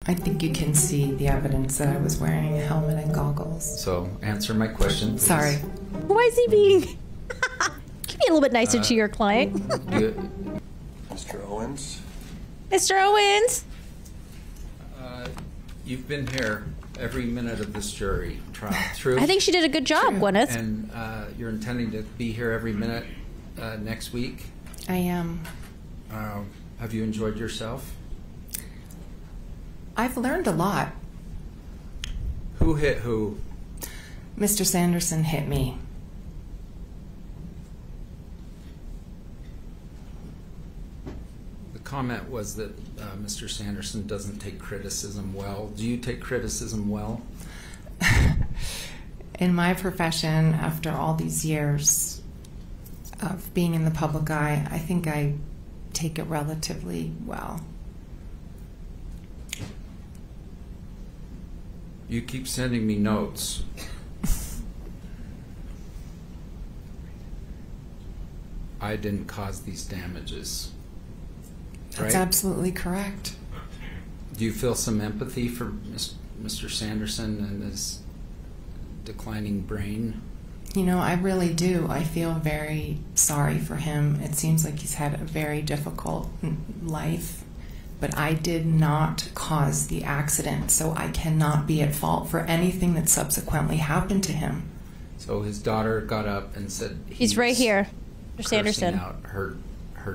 I think you can see the evidence that I was wearing a helmet and goggles. So answer my question, please. Sorry. Why is he being... Can be a little bit nicer to your client. Mr. Owens? Mr. Owens? You've been here every minute of this jury trial. True? I think she did a good job, Gwyneth. And you're intending to be here every minute next week? I am. Have you enjoyed yourself? I've learned a lot. Who hit who? Mr. Sanderson hit me. The comment was that Mr. Sanderson doesn't take criticism well. Do you take criticism well? In my profession, after all these years of being in the public eye, I think I take it relatively well. You keep sending me notes. I didn't cause these damages. That's right? absolutely correct. Do you feel some empathy for Mr. Sanderson and his declining brain? You know, I really do. I feel very sorry for him. It seems like he's had a very difficult life, but I did not cause the accident, so I cannot be at fault for anything that subsequently happened to him. So his daughter got up and said he's right here, Mr. cursing Sanderson. out her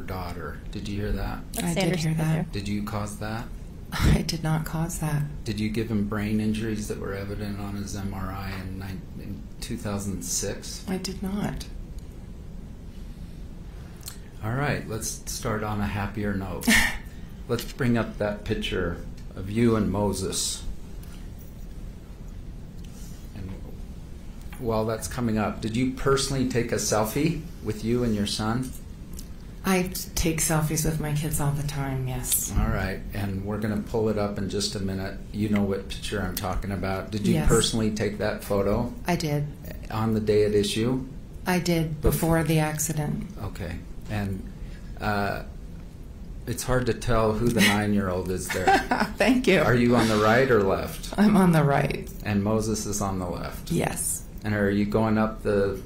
daughter. Did you hear that? I did hear that. Did you cause that? I did not cause that. Did you give him brain injuries that were evident on his MRI in 2006? I did not. All right, let's start on a happier note. Let's bring up that picture of you and Moses. And while that's coming up, did you personally take a selfie with you and your son? I take selfies with my kids all the time, yes. All right, and we're going to pull it up in just a minute. You know what picture I'm talking about. Did you Yes. personally take that photo? I did. On the day at issue? I did, before the accident. Okay, and it's hard to tell who the 9-year-old is there. Thank you. Are you on the right or left? I'm on the right. And Moses is on the left? Yes. And are you going up the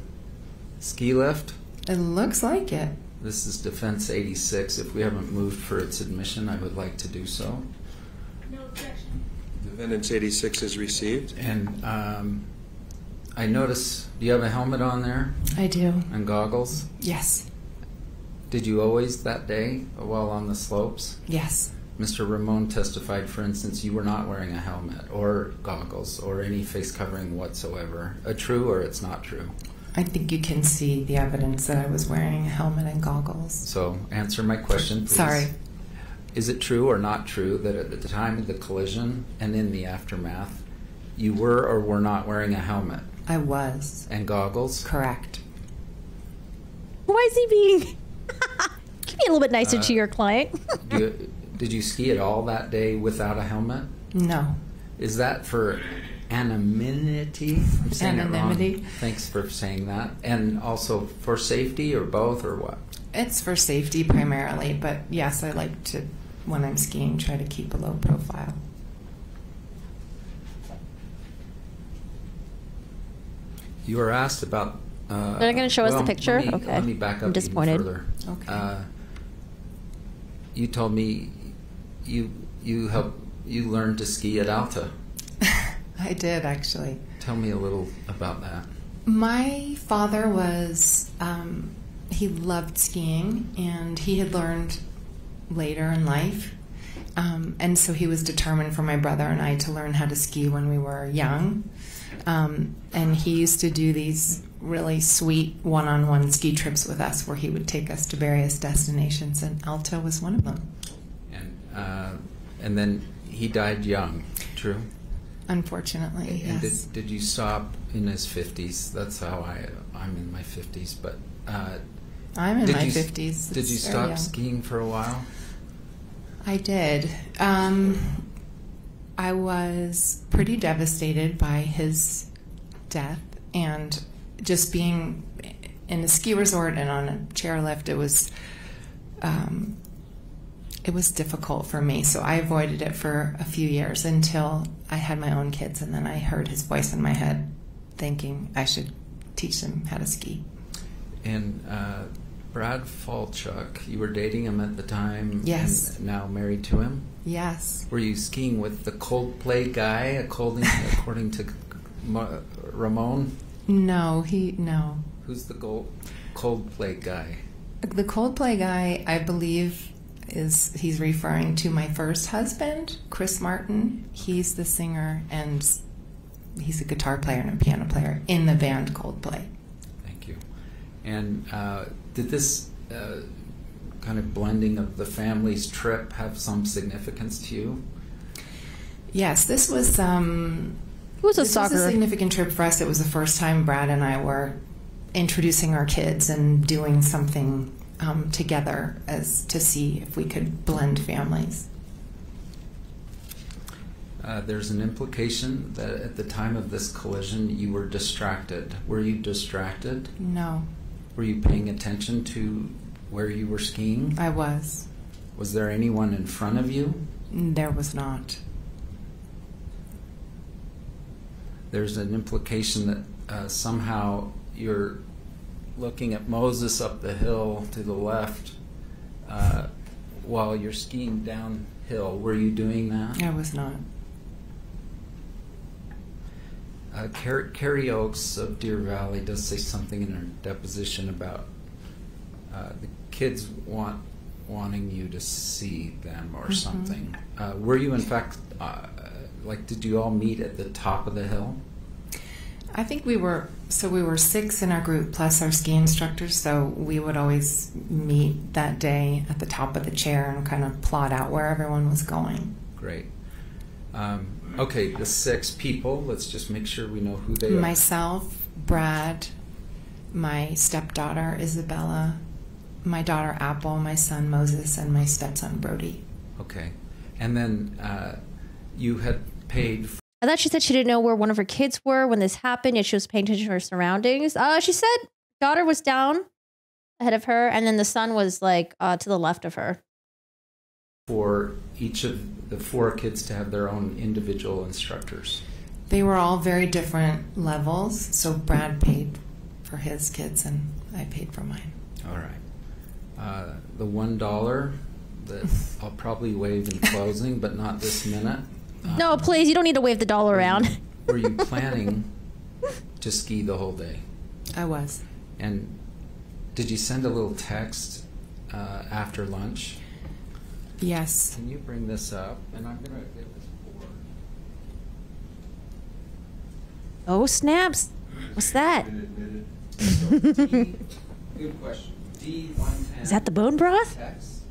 ski lift? It looks like it. This is Defense 86. If we haven't moved for its admission, I would like to do so. No objection. Defendant's 86 is received. And I notice, do you have a helmet on there I do. and goggles? Yes. Did you always that day while on the slopes? Yes. Mr. Ramon testified, for instance, you were not wearing a helmet or goggles or any face covering whatsoever. True or it's not true? I think you can see the evidence that I was wearing a helmet and goggles. So answer my question, please. Sorry. Is it true or not true that at the time of the collision and in the aftermath, you were or were not wearing a helmet I was. and goggles? Correct. Why is he being... Can be a little bit nicer to your client. Did you ski at all that day without a helmet? No. Is that for anonymity? I'm saying Anonymity. it wrong. Thanks for saying that. And also for safety or both or what? It's for safety primarily, but yes, I like to, when I'm skiing, try to keep a low profile. You were asked about... They're going to show us the picture? Okay. Let me back up I'm disappointed. even further. Okay. You told me you learned to ski at Alta. I did, actually. Tell me a little about that. My father was, he loved skiing, and he had learned later in life. And so he was determined for my brother and I to learn how to ski when we were young. And he used to do these really sweet one-on-one ski trips with us where he would take us to various destinations, and Alta was one of them. And then he died young, true? Unfortunately, And yes. did you stop in his 50s? That's how I'm in my 50s, but... I'm in my 50s. Did you stop skiing for a while? I did. I was pretty devastated by his death, and just being in a ski resort and on a chairlift, it was difficult for me, so I avoided it for a few years until I had my own kids, and then I heard his voice in my head thinking I should teach them how to ski. And Brad Falchuk, you were dating him at the time? Yes. And now married to him? Yes. Were you skiing with the Coldplay guy, according to Ramon? No. Who's the Coldplay guy? The Coldplay guy, I believe, he's referring to my first husband, Chris Martin. He's the singer, and he's a guitar player and a piano player in the band Coldplay. Thank you. And did this kind of blending of the family's trip have some significance to you? Yes, this was It was a significant trip for us. It was the first time Brad and I were introducing our kids and doing something together as to see if we could blend families. There's an implication that at the time of this collision you were distracted. Were you distracted? No. Were you paying attention to where you were skiing? I was. Was there anyone in front of you? There was not. There's an implication that somehow you're looking at Moses up the hill to the left while you're skiing downhill. Were you doing that? I was not. Carrie Oakes of Deer Valley does say something in her deposition about the kids wanting you to see them or something. Were you in fact, did you all meet at the top of the hill? I think we were 6 in our group plus our ski instructors, so we would always meet that day at the top of the chair and kind of plot out where everyone was going. Great. Okay, the 6 people, let's just make sure we know who they are. Myself, Brad, my stepdaughter Isabella, my daughter Apple, my son Moses, and my stepson Brody. Okay. And then you had paid... I thought she said she didn't know where one of her kids were when this happened, yet she was paying attention to her surroundings. She said daughter was down ahead of her, and then the son was to the left of her. For each of the 4 kids to have their own individual instructors. They were all very different levels, so Brad paid for his kids and I paid for mine. All right. The $1 that I'll probably waive in closing, but not this minute. No, please, you don't need to wave the dollar around. Were you planning to ski the whole day? I was. And did you send a little text after lunch? Yes. Can you bring this up? And I'm going to get this board. Oh, snaps. What's that? Good question. D110. Is that the bone broth? Text.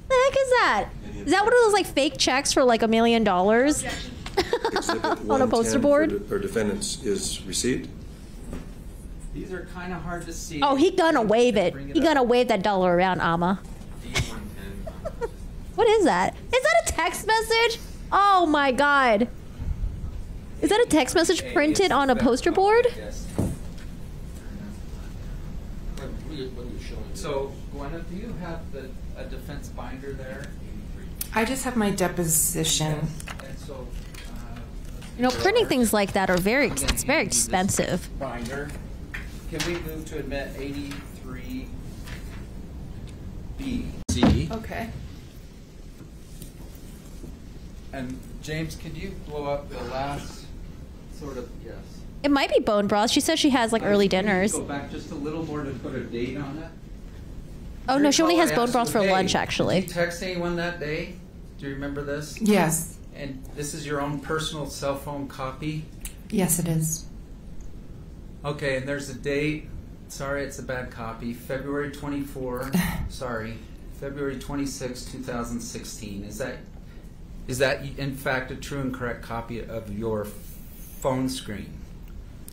The heck is that? Is that one of those fake checks for $1 million on a poster board? For defendants is received. These are kind of hard to see. Oh, he gonna wave it. He gonna wave that dollar around, Amma. D110. What is that? Is that a text message? Oh my God. Is that a text message printed on a poster board? Yes. So, Gwyneth, do you have a defense binder there? I just have my deposition. And so, Printing things like that are very I'm expensive. Binder. Can we move to admit 83B? C. Okay. And James, could you blow up the last sort of, yes. It might be bone broth. She says she has early dinners. Go back just a little more to put a date on it. Oh no, she only has bone broth for Hey, lunch actually. Did you text anyone that day? Do you remember this? Yes. And this is your own personal cell phone copy? Yes, it is. Okay, and there's a date. Sorry, it's a bad copy. February 24. Sorry, February 26, 2016. Is that in fact a true and correct copy of your phone screen?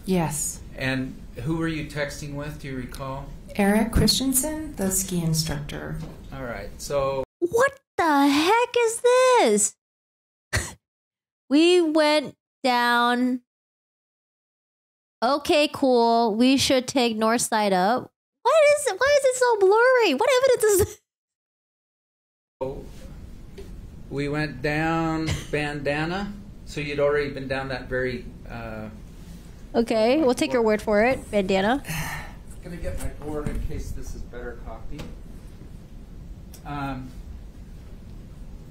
Yes. And who were you texting with? Do you recall? Eric Christensen, the ski instructor. All right. So What the heck is this? We went down. Okay, cool. We should take north side up. Why is it so blurry? What evidence is this? we went down bandana. So you'd already been down that very... Okay, we'll take your word for it. Bandana. I'm going to get my board in case this is better copy.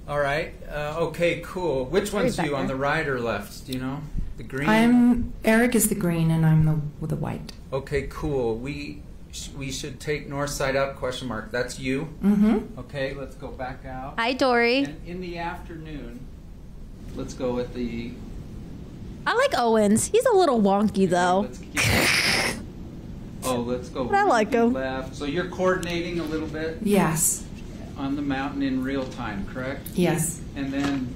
All right. Okay, cool. Which one's you, on the right or left? Do you know? The green? Eric is the green and I'm the white. Okay, cool. We should take north side up, question mark. That's you? Mm-hmm. Okay, let's go back out. Hi, Dory. And in the afternoon, let's go with the... I like Owens. He's a little wonky, though. Let's go But I like him. left. So you're coordinating a little bit Yes. on the mountain in real time, correct? Yes. And then,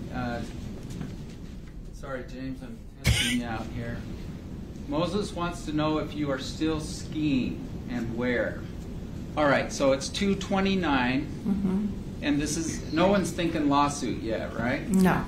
sorry, James, I'm testing you out here. Moses wants to know if you are still skiing and where. All right, so it's 2:29, and this is, no one's thinking lawsuit yet, right? No.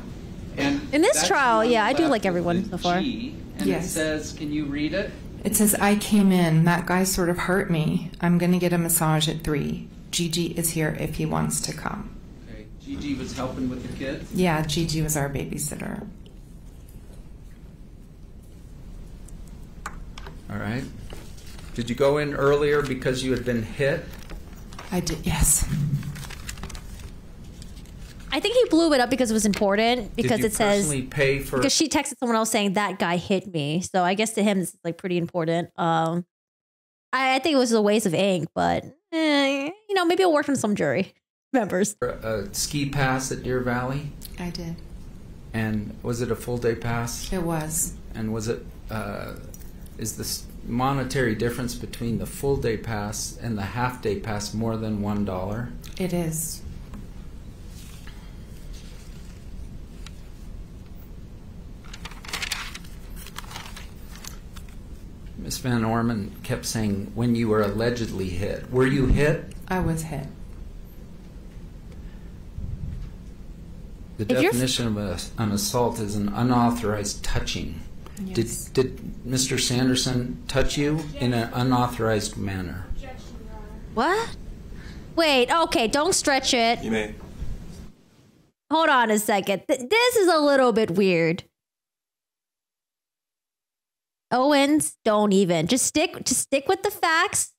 And In this that's trial, the one yeah, I do left like with everyone the so far. G, and Yes. it says, can you read it? It says, I came in. That guy sort of hurt me. I'm going to get a massage at 3. Gigi is here if he wants to come. Okay, Gigi was helping with the kids? Yeah, Gigi was our babysitter. All right. Did you go in earlier because you had been hit? I did, yes. I think he blew it up because it was important. Because Did you it says personally pay for? because she texted someone else saying that guy hit me. So I guess to him this is like pretty important. I think it was a waste of ink, but maybe it'll work from some jury members. A ski pass at Deer Valley, I did. and was it a full day pass? It was. And was it? Is the monetary difference between the full day pass and the half day pass more than $1? It is. Miss Van Orman kept saying when you were allegedly hit. Were you hit? I was hit. The If you're- definition of an assault is an unauthorized touching. Yes. Did Mr. Sanderson touch you in an unauthorized manner? Objection, Your Honor. What? Wait, okay, don't stretch it. You may. Hold on a second. This is a little bit weird. Owens, don't even. Just stick with the facts.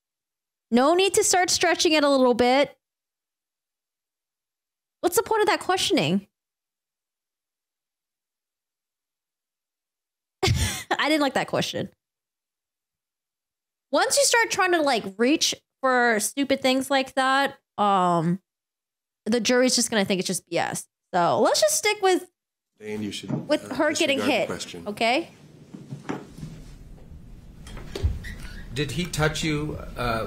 No need to start stretching it a little bit. What's the point of that questioning? I didn't like that question. Once you start trying to like reach for stupid things like that, the jury's just gonna think it's just BS. So let's just stick with Dane, you should her getting disregard the hit. question. Okay. Did he touch you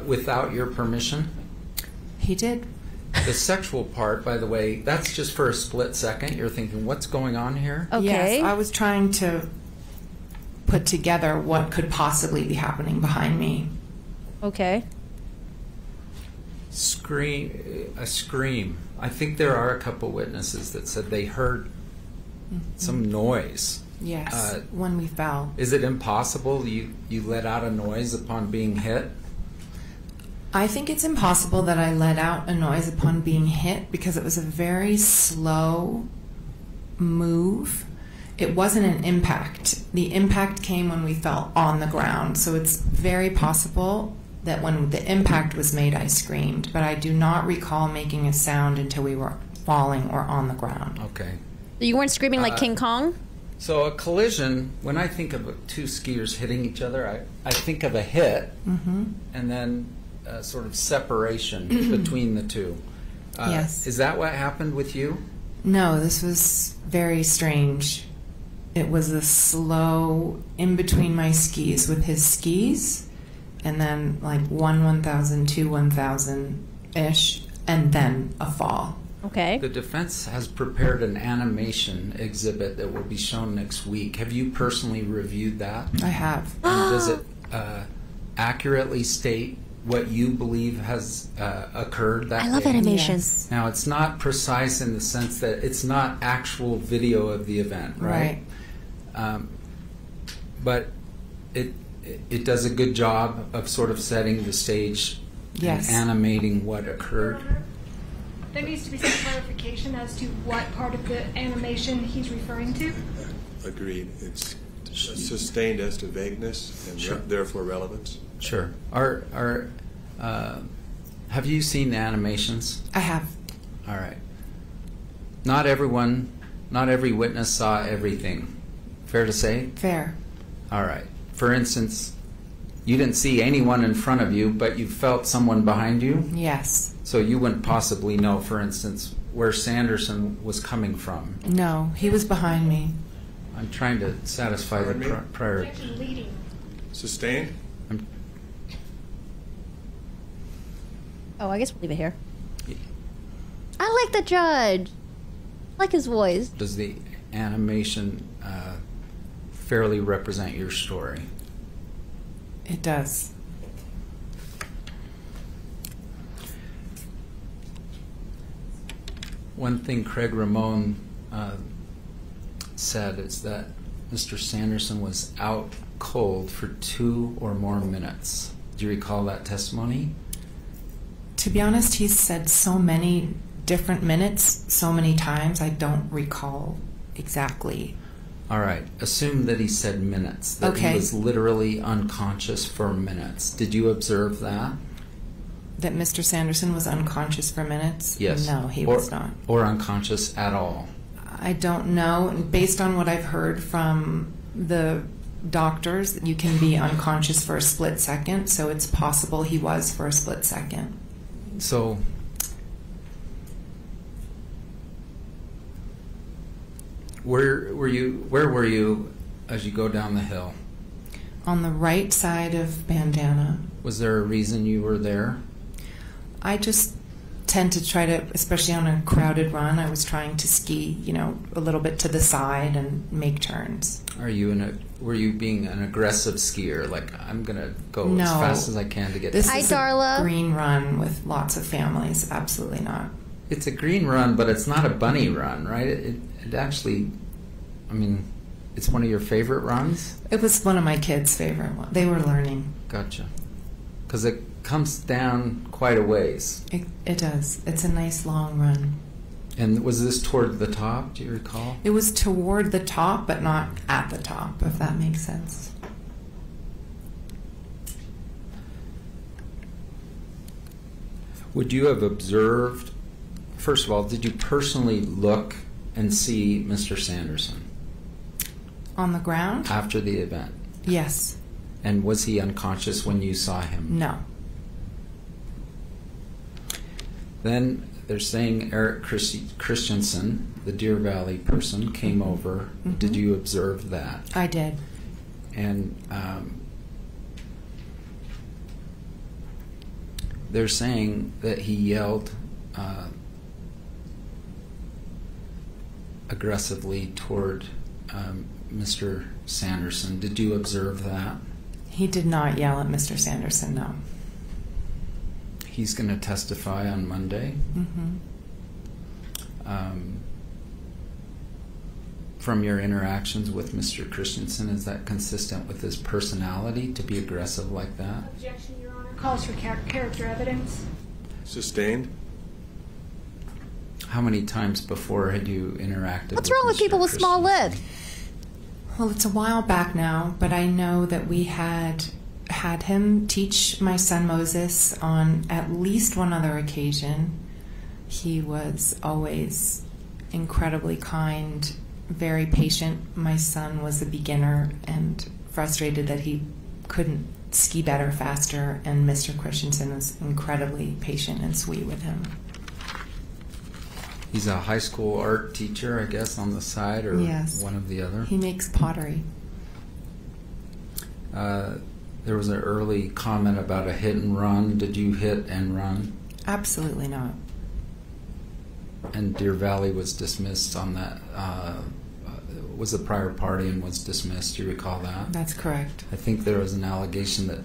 without your permission? He did. The sexual part, by the way, that's just for a split second. You're thinking, what's going on here? Okay. Yes, I was trying to put together what could possibly be happening behind me. Okay. A scream. I think there are a couple witnesses that said they heard some noise. Yes, when we fell. Is it impossible you let out a noise upon being hit? I think it's impossible that I let out a noise upon being hit because it was a very slow move. It wasn't an impact. The impact came when we fell on the ground. So it's very possible that when the impact was made, I screamed. But I do not recall making a sound until we were falling or on the ground. Okay. So you weren't screaming like King Kong? So a collision, when I think of two skiers hitting each other, I think of a hit and then sort of separation between the two. Yes. Is that what happened with you? No, this was very strange. It was a slow in between my skis with his skis, and then like 1,000, 2 1,000-ish, and then a fall. Okay. The defense has prepared an animation exhibit that will be shown next week. Have you personally reviewed that? I have. And does it accurately state what you believe has occurred that I love day? animations. Yes. Now, it's not precise in the sense that it's not actual video of the event, right? But it does a good job of sort of setting the stage Yes. and animating what occurred. There needs to be some clarification as to what part of the animation he's referring to. Agreed. It's sustained as to vagueness and Sure. therefore relevance. Sure. Have you seen the animations? I have. All right. Not every witness saw everything. Fair to say? Fair. All right. For instance, you didn't see anyone in front of you, but you felt someone behind you? Yes. So you wouldn't possibly know, for instance, where Sanderson was coming from. No, he was behind me. I'm trying to satisfy the Pardon me? prior. Objection leading. Sustained? Oh, I guess we'll leave it here. I like the judge. I like his voice. Does the animation fairly represent your story? It does. One thing Craig Ramon said is that Mr. Sanderson was out cold for 2 or more minutes. Do you recall that testimony? To be honest, he's said so many different minutes so many times, I don't recall exactly. All right. Assume that he said minutes, that Okay. he was literally unconscious for minutes. Did you observe that? That Mr. Sanderson was unconscious for minutes? Yes. No, he Or- was not. Or unconscious at all? I don't know. Based on what I've heard from the doctors, you can be unconscious for a split second, so it's possible he was for a split second. So, where were you as you go down the hill? On the right side of Bandana. Was there a reason you were there? I just tend to try to, especially on a crowded run, I was trying to ski, a little bit to the side and make turns. Were you being an aggressive skier? Like, I'm gonna go No. as fast as I can to get. This Hi, is Darla. a green run with lots of families. Absolutely not. It's a green run, but it's not a bunny run, right? It actually, I mean, it's one of your favorite runs. It was one of my kids' favorite ones. They were learning. Gotcha. Because it comes down quite a ways. It does. It's a nice long run. And was this toward the top? Do you recall? It was toward the top, but not at the top, if that makes sense. Would you have observed? First of all, did you personally look and see Mr. Sanderson On the ground? after the event? Yes. And was he unconscious when you saw him? No. Then they're saying Eric Christensen, the Deer Valley person, came over. Mhm. Did you observe that? I did. And they're saying that he yelled aggressively toward Mr. Sanderson. Did you observe that? He did not yell at Mr. Sanderson, no. He's going to testify on Monday. Mm-hmm. From your interactions with Mr. Christensen, is that consistent with his personality to be aggressive like that? Objection, Your Honor. Calls for character evidence. Sustained? How many times before had you interacted What's with wrong with Mr. people with small Christensen? lips? Well, it's a while back now, but I know that we had him teach my son Moses on at least one other occasion. He was always incredibly kind, very patient. My son was a beginner and frustrated that he couldn't ski better faster, and Mr. Christensen was incredibly patient and sweet with him. He's a high school art teacher, I guess, on the side, or Yes. one of the other. He makes pottery. There was an early comment about a hit and run. Did you hit and run? Absolutely not. And Deer Valley was dismissed on that. Was a prior party and was dismissed. Do you recall that? That's correct. I think there was an allegation that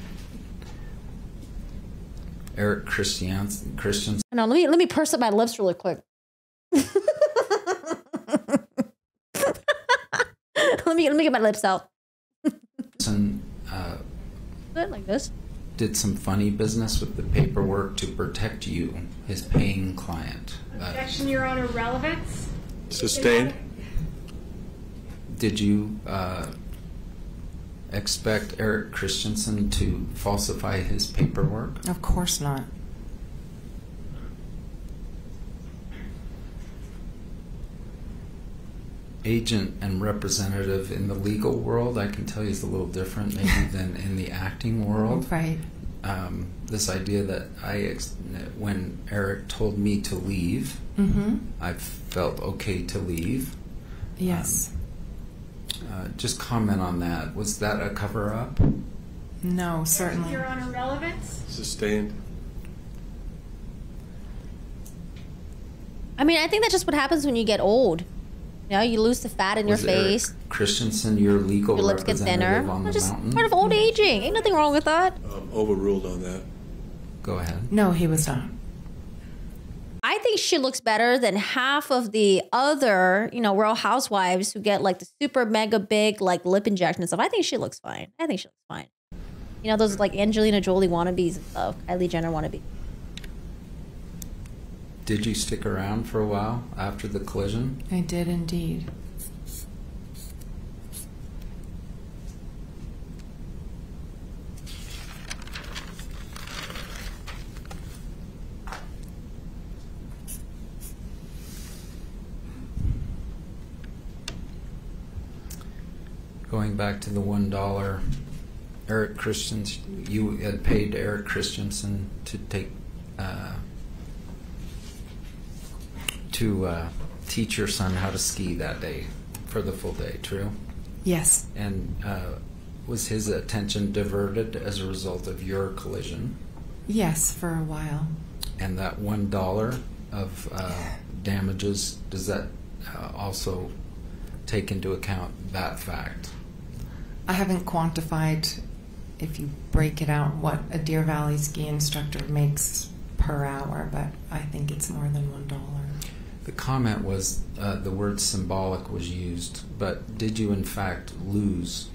Eric Christensen. No, let me purse up my lips really quick. let me get my lips out. And Like this. did some funny business with the paperwork to protect you, his paying client. Objection, Your Honor. Relevance. Sustained. Did you expect Eric Christensen to falsify his paperwork? Of course not. Agent and representative in the legal world, I can tell you, is a little different maybe than in the acting world. Right. This idea that when Eric told me to leave, I felt okay to leave. Yes. Just comment on that. Was that a cover-up? No, certainly. Your Honor. Relevance. Sustained. I mean, I think that's just what happens when you get old. You know, you lose the fat in your face. Eric Christensen, your legal Your lips get thinner. representative on the Just mountain? part of old aging. Ain't nothing wrong with that. Overruled on that. Go ahead. No, he was not. I think she looks better than half of the other, you know, Real Housewives who get like the super mega big like lip injection and stuff. I think she looks fine. I think she looks fine. You know, those like Angelina Jolie wannabes and stuff. Kylie Jenner wannabes. Did you stick around for a while after the collision? I did indeed. Going back to the $1, Eric Christensen, you had paid Eric Christensen to take teach your son how to ski that day for the full day. True. Yes. And was his attention diverted as a result of your collision? Yes, for a while. And that $1 of damages, does that also take into account that fact? I haven't quantified, if you break it out, what a Deer Valley ski instructor makes per hour, but I think it's more than $1. The comment was the word symbolic was used, but did you in fact lose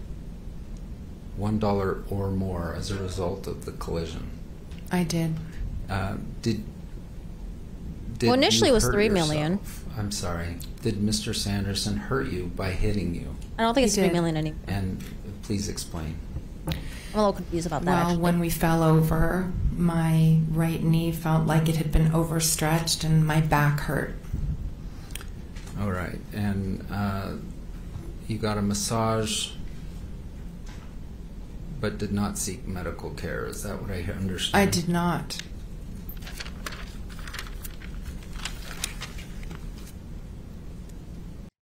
$1 or more as a result of the collision? I did. Did Well, initially you it was hurt $3 million. yourself? I'm sorry. Did Mr. Sanderson hurt you by hitting you? I don't think it's He $3 did. million anymore. And please explain. I'm a little confused about that. Well, actually. when we fell over, my right knee felt like it had been overstretched and my back hurt. All right. And you got a massage but did not seek medical care. Is that what I understand? I did not.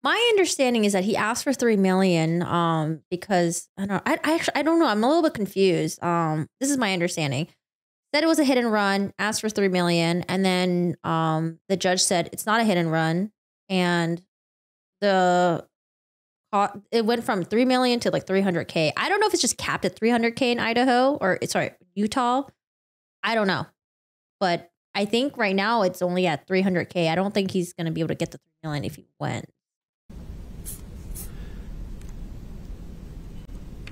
My understanding is that he asked for $3 million because I don't know. I'm a little bit confused. This is my understanding. Said it was a hit and run, asked for $3 million, and then the judge said it's not a hit and run, and it went from $3 million to like $300K. I don't know if it's just capped at $300K in Idaho or Utah. I don't know, but I think right now it's only at $300K. I don't think he's going to be able to get the $3 million if he went.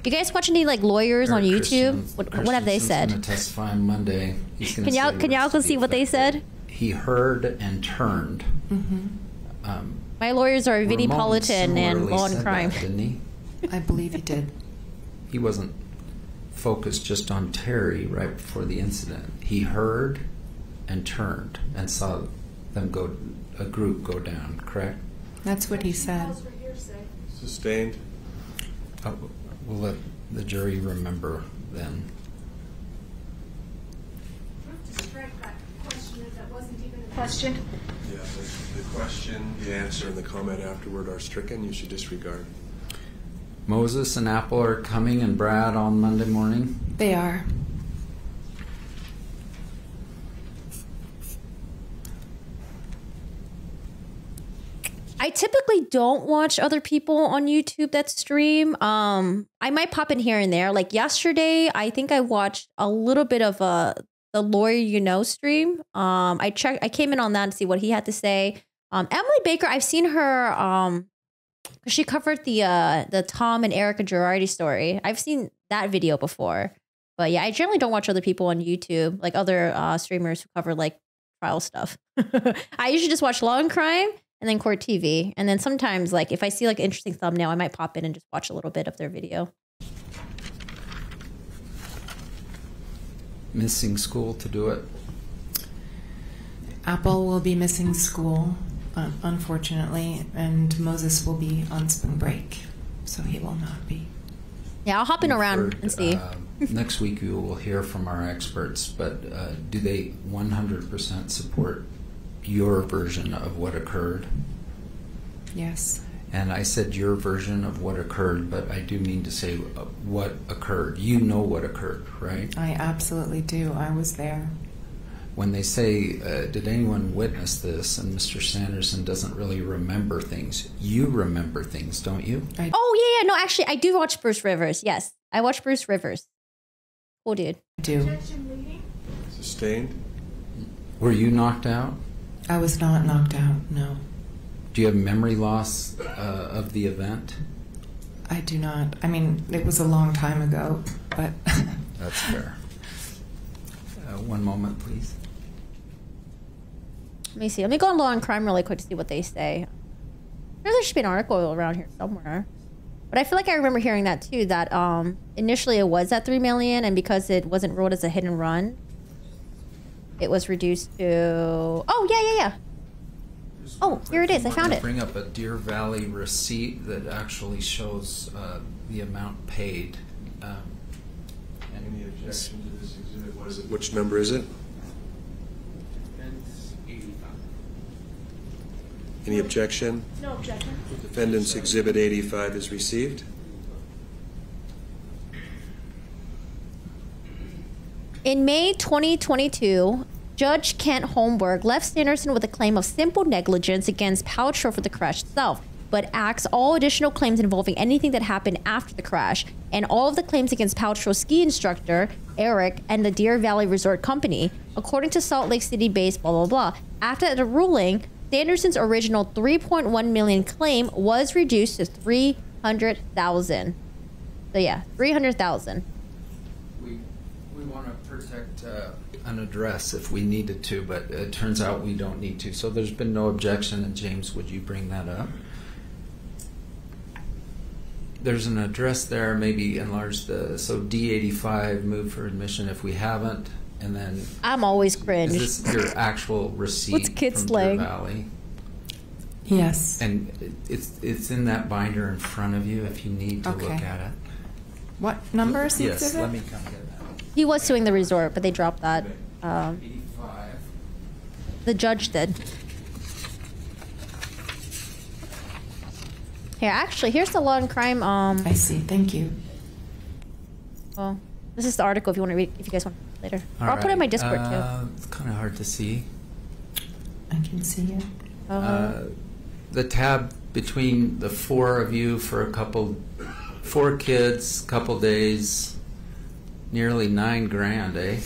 You guys watch any like lawyers on YouTube? What have they said? Going to testify on Monday. He's Can y'all go see what they said? He heard and turned. My lawyers are Vinnie Ramon Politan and similarly Law and said Crime. that, didn't he? I believe he did. He wasn't focused just on Terry right before the incident. He heard and turned and saw them a group go down, correct? That's what he said. Sustained. We'll let the jury remember then. To strike that question if that wasn't even a question. Yeah, the question, the answer, and the comment afterward are stricken. You should disregard. Moses and Apple are coming, and Brad on Monday morning. They are. I typically don't watch other people on YouTube that stream. I might pop in here and there. Like yesterday, I think I watched a little bit of the Lawyer You Know stream. I came in on that to see what he had to say. Emily Baker, I've seen her. She covered the Tom and Erica Girardi story. I've seen that video before, But yeah, I generally don't watch other people on YouTube, like other streamers who cover like trial stuff. I usually just watch Law and Crime and then Court TV. And then sometimes like if I see like an interesting thumbnail, I might pop in and just watch a little bit of their video. Missing school to do it? Apple will be missing school, unfortunately, and Moses will be on spring break, so he will not be. Yeah, I'll hop in around and see. Next week you will hear from our experts, but do they 100% support your version of what occurred? Yes. And I said your version of what occurred, but I do mean to say what occurred. You know what occurred, right? I absolutely do. I was there. When they say, did anyone witness this? And Mr. Sanderson doesn't really remember things. You remember things, don't you? Oh, yeah. No, actually, I do watch Bruce Rivers. Yes, I watch Bruce Rivers. Cool dude. I do. Sustained? Were you knocked out? I was not knocked out, no. Do you have memory loss of the event? I do not. I mean, it was a long time ago, but... That's fair. One moment, please. Let me see. Let me go on Law and Crime really quick to see what they say. There should be an article around here somewhere. But I feel like I remember hearing that too, that initially it was at $3 million, and because it wasn't ruled as a hit and run, it was reduced to... Oh, yeah. Oh, here it is. I found it. Bring up a Deer Valley receipt that actually shows the amount paid. Any objection to this exhibit? What is it? Which number is it? Any objection? No objection. Defendant's Exhibit 85 is received. In May 2022, Judge Kent Holmberg left Sanderson with a claim of simple negligence against Paltrow for the crash itself, but axed all additional claims involving anything that happened after the crash, and all of the claims against Paltrow's ski instructor, Eric, and the Deer Valley Resort Company, according to Salt Lake City-based blah, blah, blah. After the ruling, Sanderson's original $3.1 million claim was reduced to $300,000. So yeah, $300,000. We want to protect an address if we needed to, but it turns out we don't need to. So there's been no objection, and James, would you bring that up? There's an address there, maybe enlarge so D85, move for admission if we haven't, and then... I'm always cringe. Is this your actual receipt What's kid from slang? Deer Valley? Yes. And it's in that binder in front of you if you need to look at it. What number is the Yes, exhibit? let me come get that. He was suing the resort, but they dropped that. 85. The judge did. Here, actually, here's the Law and Crime. I see. Thank you. Well, this is the article if you want to read. If you guys want to read it later, All or I'll put it in my right. Discord too. It's kind of hard to see. I can see it. The tab between the four of you for four kids, couple days, nearly $9,000, eh?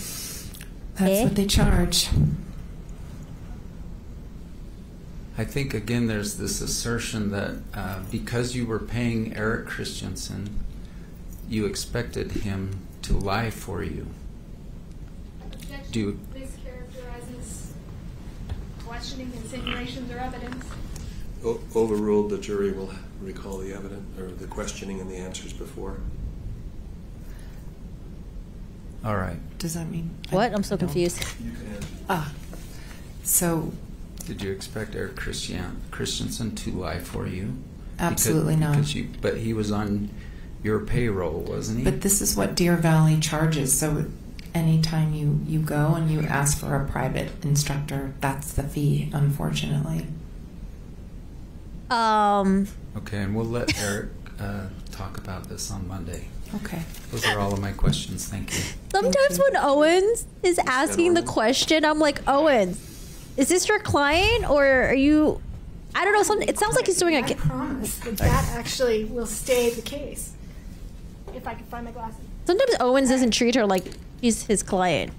That's what they charge. I think, again, there's this assertion that because you were paying Eric Christensen, you expected him to lie for you. Objection. Mischaracterizes questioning, insinuations, or evidence. Overruled, the jury will recall the evidence or the questioning and the answers before. All right. Does that mean... What? I'm so I don't- confused. You can answer. So, Did you expect Eric Christensen to lie for you? absolutely not. But he was on your payroll, wasn't he? But this is what Deer Valley charges. So anytime you go and you ask for a private instructor, that's the fee, unfortunately. Okay, and we'll let Eric talk about this on Monday. Okay. Those are all of my questions. Thank you. Sometimes when Owens is asking the question, I'm like, Owens, is this your client or are you? I don't know. It sounds like he's doing I promise that actually will stay the case. If I can find my glasses. Sometimes Owens doesn't treat her like she's his client.